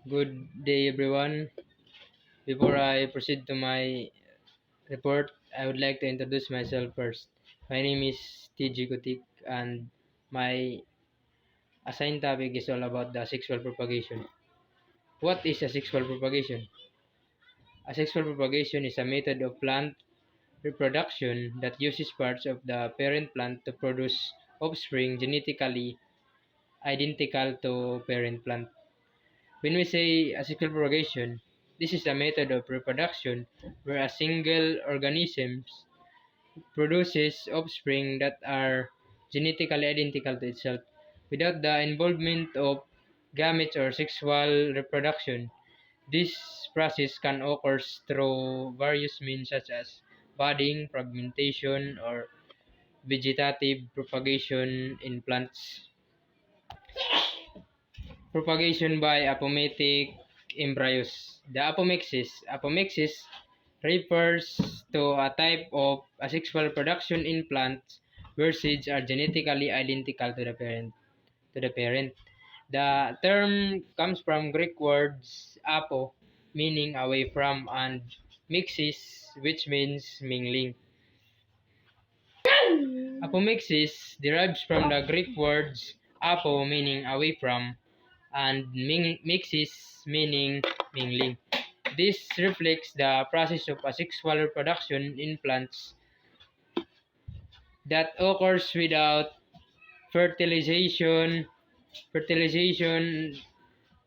Good day, everyone. Before I proceed to my report, I would like to introduce myself first. My name is Tegie Cotic, and my assigned topic is all about the asexual propagation. What is asexual propagation? Asexual propagation is a method of plant reproduction that uses parts of the parent plant to produce offspring genetically identical to parent plant. When we say asexual propagation, this is a method of reproduction where a single organism produces offspring that are genetically identical to itself without the involvement of gametes or sexual reproduction. This process can occur through various means such as budding, fragmentation, or vegetative propagation in plants. Propagation by apoptotic embryos. The apomixis refers to a type of asexual reproduction in plants where seeds are genetically identical to the parent. The term comes from Greek words apo, meaning away from, and mixis, which means mingling. Apomixis derives from the Greek words apo, meaning away from, and mixis, meaning mingling. This reflects the process of asexual reproduction in plants that occurs without fertilization, fertilization,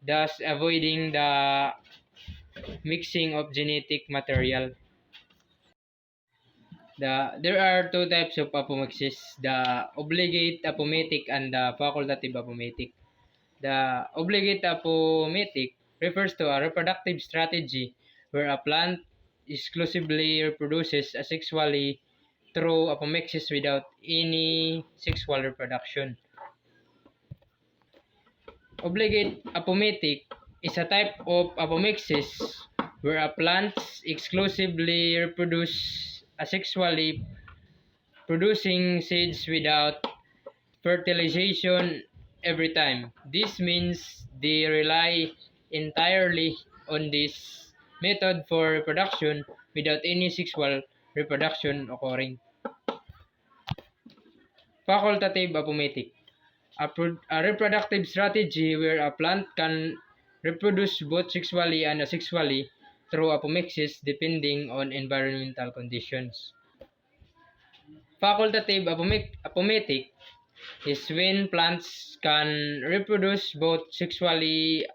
thus avoiding the mixing of genetic material. There are two types of apomixis, the obligate apometic and the facultative apometic. The obligate apometic refers to a reproductive strategy where a plant exclusively reproduces asexually through apomixis without any sexual reproduction. Obligate apometic is a type of apomixis where a plant exclusively reproduces asexually, producing seeds without fertilization every time. This means they rely entirely on this method for reproduction without any sexual reproduction occurring. Facultative apometic, a reproductive strategy where a plant can reproduce both sexually and asexually through apomixis depending on environmental conditions. Facultative apometic is when plants can reproduce both sexually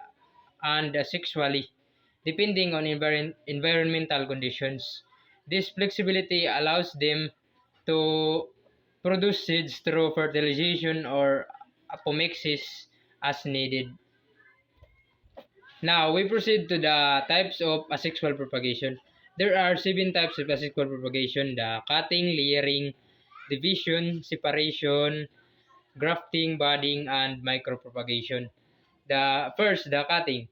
and asexually, depending on environmental conditions. This flexibility allows them to produce seeds through fertilization or apomixis as needed. Now, we proceed to the types of asexual propagation. There are 7 types of asexual propagation: the cutting, layering, division, separation, grafting, budding, and micropropagation. The cutting.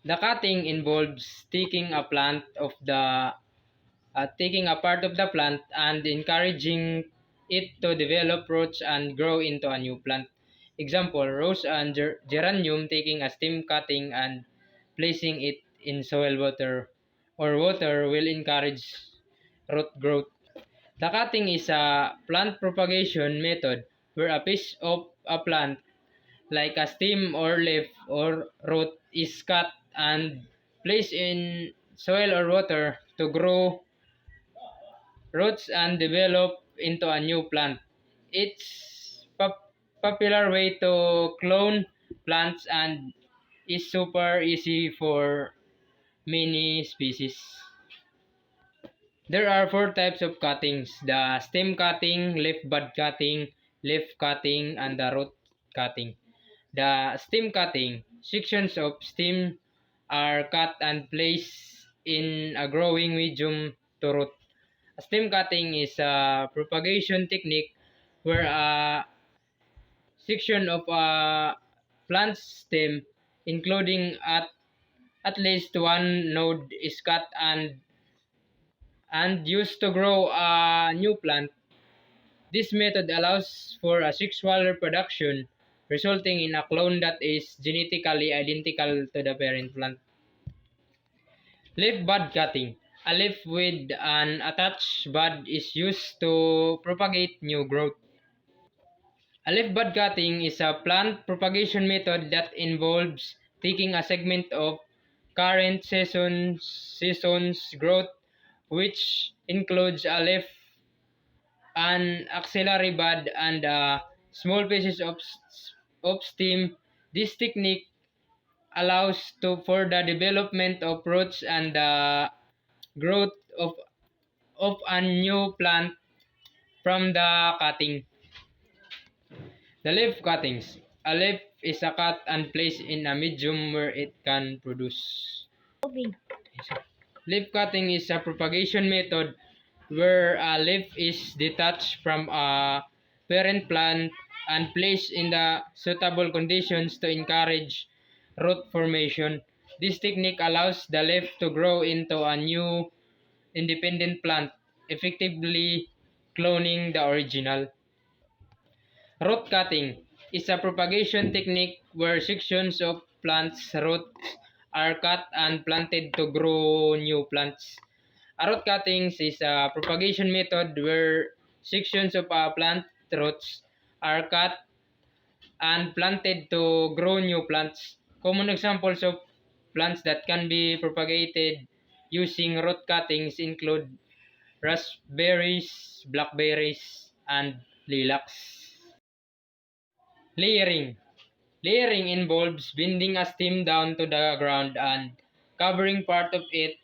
The cutting involves taking a part of the plant and encouraging it to develop roots and grow into a new plant. Example: rose and geranium, taking a stem cutting and placing it in soil water will encourage root growth. The cutting is a plant propagation method where a piece of a plant, like a stem or leaf or root, is cut and placed in soil or water to grow roots and develop into a new plant. It's popular way to clone plants and is super easy for many species. There are 4 types of cuttings: the stem cutting, leaf bud cutting, leaf cutting, and the root cutting. The stem cutting, sections of stem are cut and placed in a growing medium to root. A stem cutting is a propagation technique where a section of a plant stem, including at least one node, is cut and used to grow a new plant. This method allows for asexual reproduction resulting in a clone that is genetically identical to the parent plant. Leaf bud cutting. A leaf with an attached bud is used to propagate new growth. A leaf bud cutting is a plant propagation method that involves taking a segment of current season's growth, which includes a leaf, an axillary bud, and small pieces of stem. This technique allows for the development of roots and the growth of a new plant from the cutting. The leaf cuttings. A leaf is cut and placed in a medium where it can produce. Leaf cutting is a propagation method where a leaf is detached from a parent plant and placed in the suitable conditions to encourage root formation. This technique allows the leaf to grow into a new independent plant, effectively cloning the original. Root cutting is a propagation technique where sections of plants' roots are cut and planted to grow new plants. A root cuttings is a propagation method where sections of a plant roots are cut and planted to grow new plants. Common examples of plants that can be propagated using root cuttings include raspberries, blackberries, and lilacs. Layering. Layering involves bending a stem down to the ground and covering part of it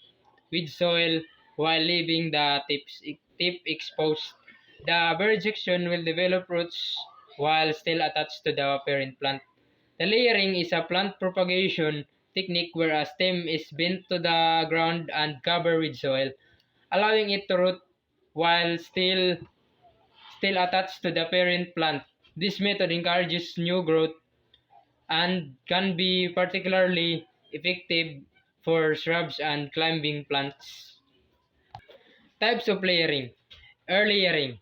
with soil while leaving the tip exposed. The buried section will develop roots while still attached to the parent plant. The layering is a plant propagation technique where a stem is bent to the ground and covered with soil, allowing it to root while still attached to the parent plant. This method encourages new growth and can be particularly effective for shrubs and climbing plants. Types of layering. Air layering.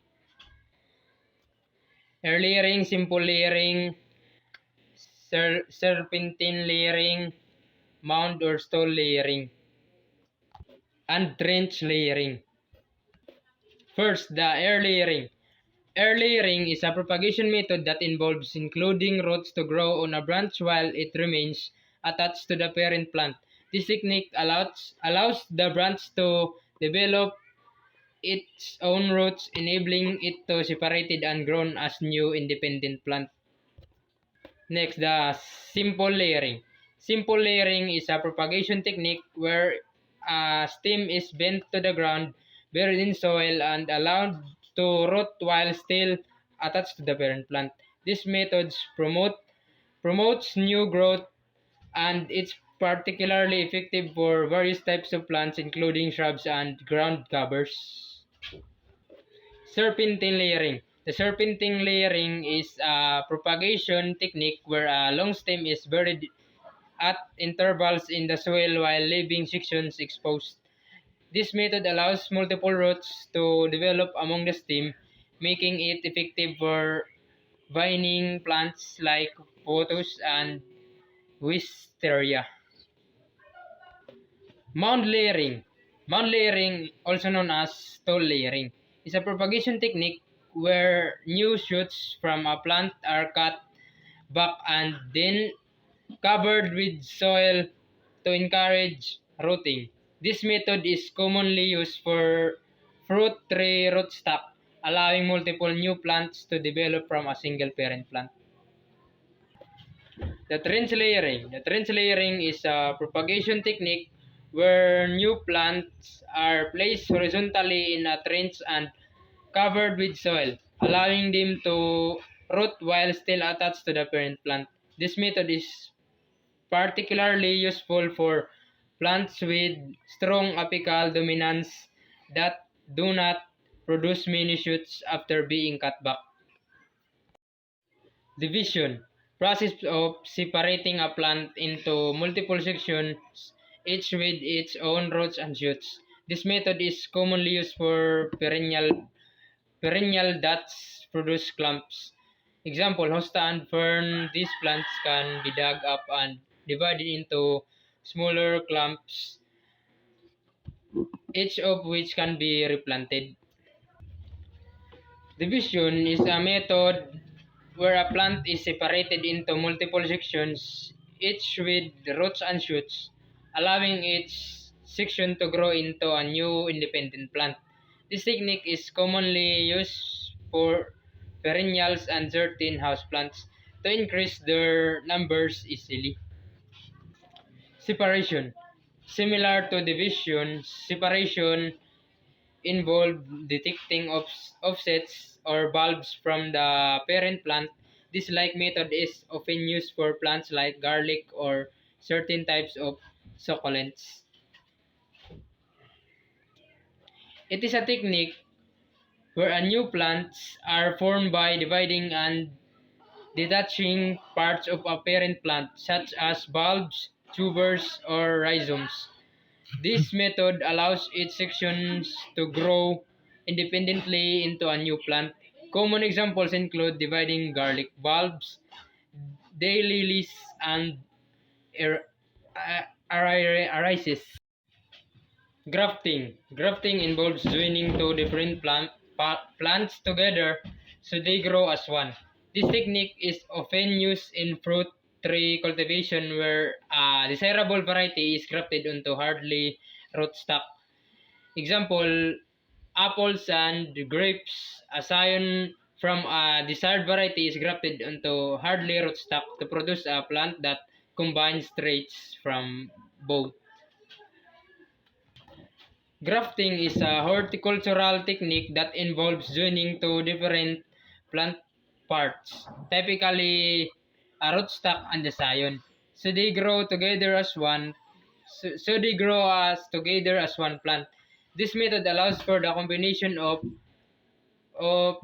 Air layering, simple layering, serpentine layering, mound or stall layering, and trench layering. First, the air layering. Air layering is a propagation method that involves including roots to grow on a branch while it remains attached to the parent plant. This technique allows the branch to develop its own roots, enabling it to separate and grown as new independent plant. Next, the simple layering. Simple layering is a propagation technique where a stem is bent to the ground, buried in soil, and allowed to root while still attached to the parent plant. These methods promotes new growth and it's particularly effective for various types of plants including shrubs and ground covers. Serpentine layering. The serpentine layering is a propagation technique where a long stem is buried at intervals in the soil while leaving sections exposed. This method allows multiple roots to develop among the stem, making it effective for vining plants like pothos and wisteria. Mound layering. Mound layering, also known as stall layering, is a propagation technique where new shoots from a plant are cut back and then covered with soil to encourage rooting. This method is commonly used for fruit tree rootstock, allowing multiple new plants to develop from a single parent plant. The trench layering. The trench layering is a propagation technique where new plants are placed horizontally in a trench and covered with soil, allowing them to root while still attached to the parent plant. This method is particularly useful for plants with strong apical dominance that do not produce many shoots after being cut back. Division. Process of separating a plant into multiple sections, each with its own roots and shoots. This method is commonly used for perennial that produce clumps. Example, hosta and fern. These plants can be dug up and divided into smaller clumps, each of which can be replanted. Division is a method where a plant is separated into multiple sections, each with roots and shoots, allowing each section to grow into a new independent plant. This technique is commonly used for perennials and certain houseplants to increase their numbers easily. Separation. Similar to division, separation involve detecting offsets or bulbs from the parent plant. This like method is often used for plants like garlic or certain types of succulents. It is a technique where a new plants are formed by dividing and detaching parts of a parent plant such as bulbs, tubers, or rhizomes. This method allows each section to grow independently into a new plant. Common examples include dividing garlic bulbs, daylilies, and ar- arises. Grafting. Grafting involves joining two different plants together so they grow as one. This technique is often used in fruit tree cultivation where a desirable variety is grafted onto hardly rootstock. Example, apples and grapes. A scion from a desired variety is grafted onto hardly rootstock to produce a plant that combines traits from both. Grafting is a horticultural technique that involves joining two different plant parts, typically a rootstock and the scion. So they grow together as one. So they grow as together as one plant. This method allows for the combination of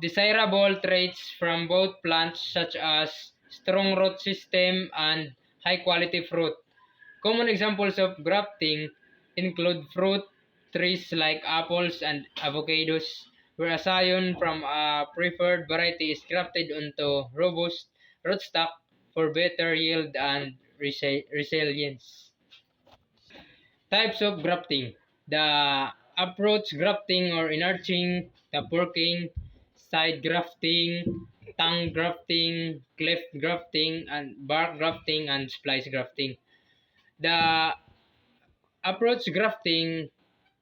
desirable traits from both plants such as strong root system and high quality fruit. Common examples of grafting include fruit trees like apples and avocados, where a scion from a preferred variety is grafted onto robust rootstock for better yield and resilience. Types of grafting. The approach grafting or enarching, the forking, side grafting, tongue grafting, cleft grafting, and bark grafting and splice grafting. The approach grafting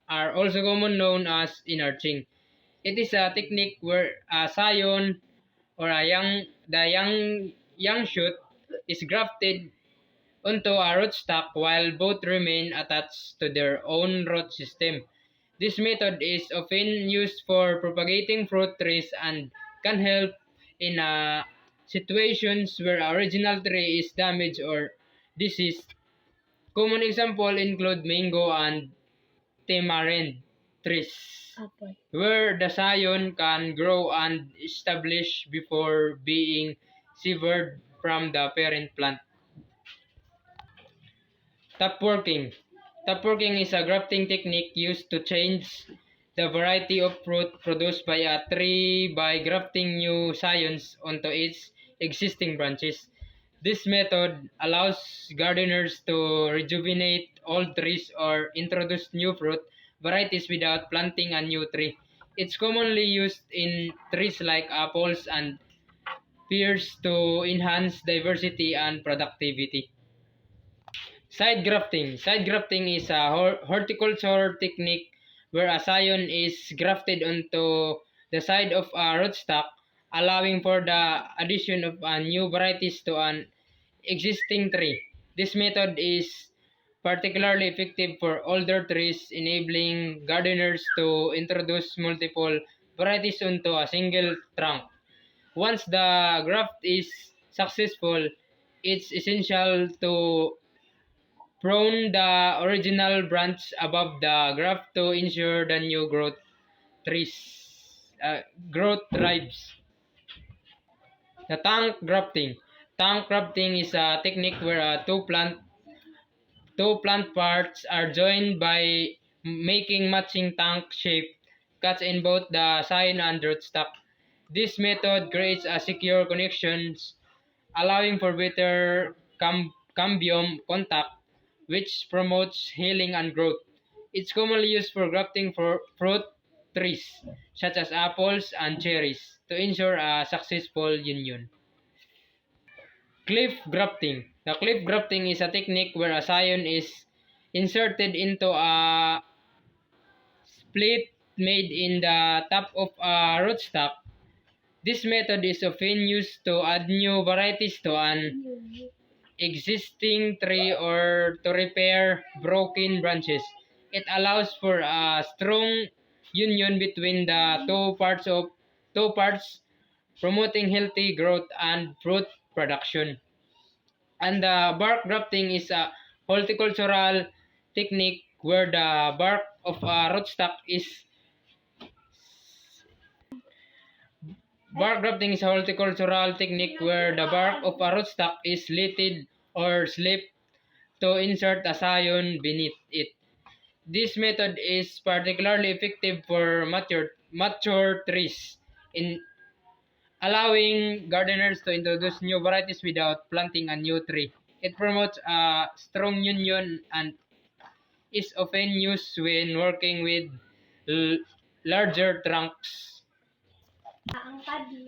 are also common known as enarching. It is a technique where a scion or the young shoot is grafted onto a rootstock while both remain attached to their own root system. This method is often used for propagating fruit trees and can help in situations where original tree is damaged or diseased. Common examples include mango and tamarind trees, where the scion can grow and establish before being severed from the parent plant. Topworking. Topworking is a grafting technique used to change the variety of fruit produced by a tree by grafting new scions onto its existing branches. This method allows gardeners to rejuvenate old trees or introduce new fruit varieties without planting a new tree. It's commonly used in trees like apples and pears to enhance diversity and productivity. Side grafting. Side grafting is a horticulture technique where a scion is grafted onto the side of a rootstock, allowing for the addition of new varieties to an existing tree. This method is particularly effective for older trees, enabling gardeners to introduce multiple varieties onto a single trunk. Once the graft is successful, it's essential to prune the original branch above the graft to ensure the new growth thrives. The tank grafting. Tank grafting is a technique where two plant parts are joined by making matching tank shape cuts in both the scion and rootstock. This method creates a secure connections, allowing for better cambium contact, which promotes healing and growth. It's commonly used for grafting for fruit trees, such as apples and cherries, to ensure a successful union. Cliff grafting. The cliff grafting is a technique where a scion is inserted into a split made in the top of a rootstock. This method is often used to add new varieties to an existing tree or to repair broken branches. It allows for a strong union between the two parts, promoting healthy growth and fruit production. And the bark grafting is a horticultural technique where the bark of a rootstock is Bark grafting is a horticultural technique where the bark of a rootstock is slitted or slipped to insert a scion beneath it. This method is particularly effective for mature trees, in allowing gardeners to introduce new varieties without planting a new tree. It promotes a strong union and is often used when working with l- larger trunks.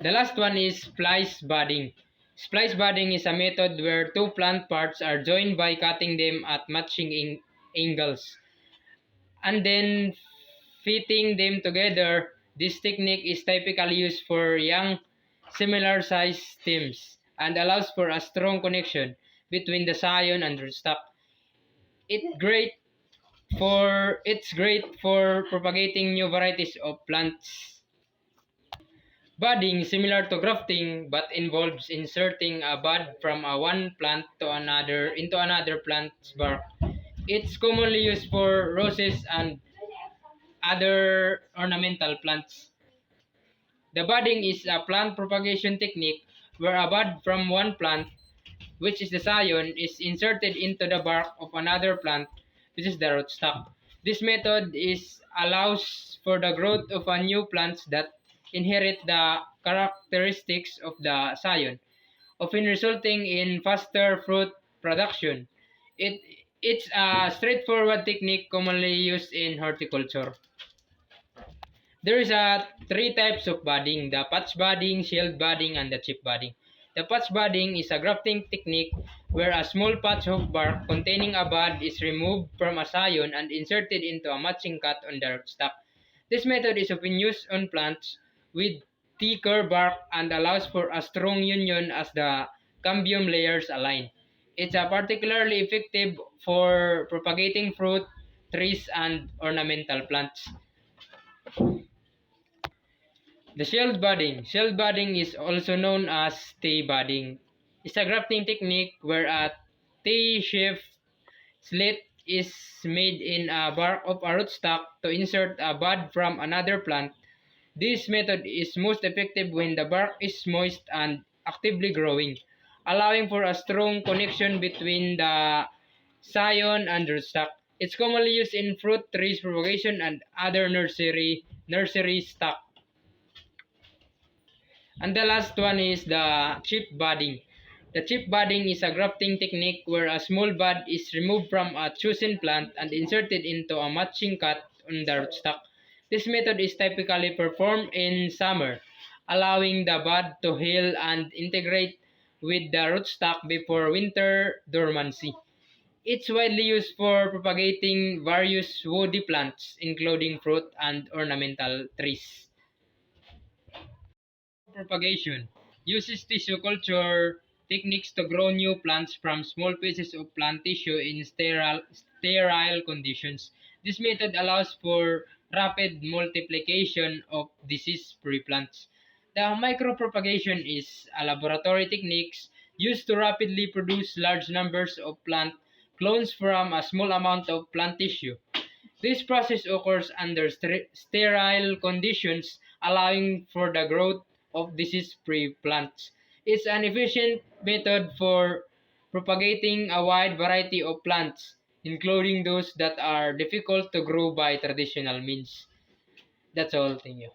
The last one is splice budding. Splice budding is a method where two plant parts are joined by cutting them at matching angles and then fitting them together. This technique is typically used for young, similar sized stems and allows for a strong connection between the scion and rootstock. It's great for propagating new varieties of plants. Budding, similar to grafting, but involves inserting a bud from one plant to another into another plant's bark. It's commonly used for roses and other ornamental plants. The budding is a plant propagation technique where a bud from one plant, which is the scion, is inserted into the bark of another plant, which is the rootstock. This method is allows for the growth of a new plants that inherit the characteristics of the scion, often resulting in faster fruit production. It it's a straightforward technique commonly used in horticulture. There is three types of budding: the patch budding, shield budding, and the chip budding. The patch budding is a grafting technique where a small patch of bark containing a bud is removed from a scion and inserted into a matching cut on the rootstock. This method is often used on plants with thicker bark and allows for a strong union as the cambium layers align. It's particularly effective for propagating fruit, trees, and ornamental plants. The shield budding. Shield budding is also known as T budding. It's a grafting technique where a T-shaped slit is made in a bark of a rootstock to insert a bud from another plant. This method is most effective when the bark is moist and actively growing, allowing for a strong connection between the scion and rootstock. It's commonly used in fruit trees propagation and other nursery stock. And the last one is the chip budding. The chip budding is a grafting technique where a small bud is removed from a chosen plant and inserted into a matching cut on the rootstock. This method is typically performed in summer, allowing the bud to heal and integrate with the rootstock before winter dormancy. It's widely used for propagating various woody plants, including fruit and ornamental trees. Propagation uses tissue culture techniques to grow new plants from small pieces of plant tissue in sterile conditions. This method allows for rapid multiplication of disease-free plants. The micropropagation is a laboratory technique used to rapidly produce large numbers of plant clones from a small amount of plant tissue. This process occurs under sterile conditions, allowing for the growth of disease-free plants. It's an efficient method for propagating a wide variety of plants, including those that are difficult to grow by traditional means. That's all. Thank you.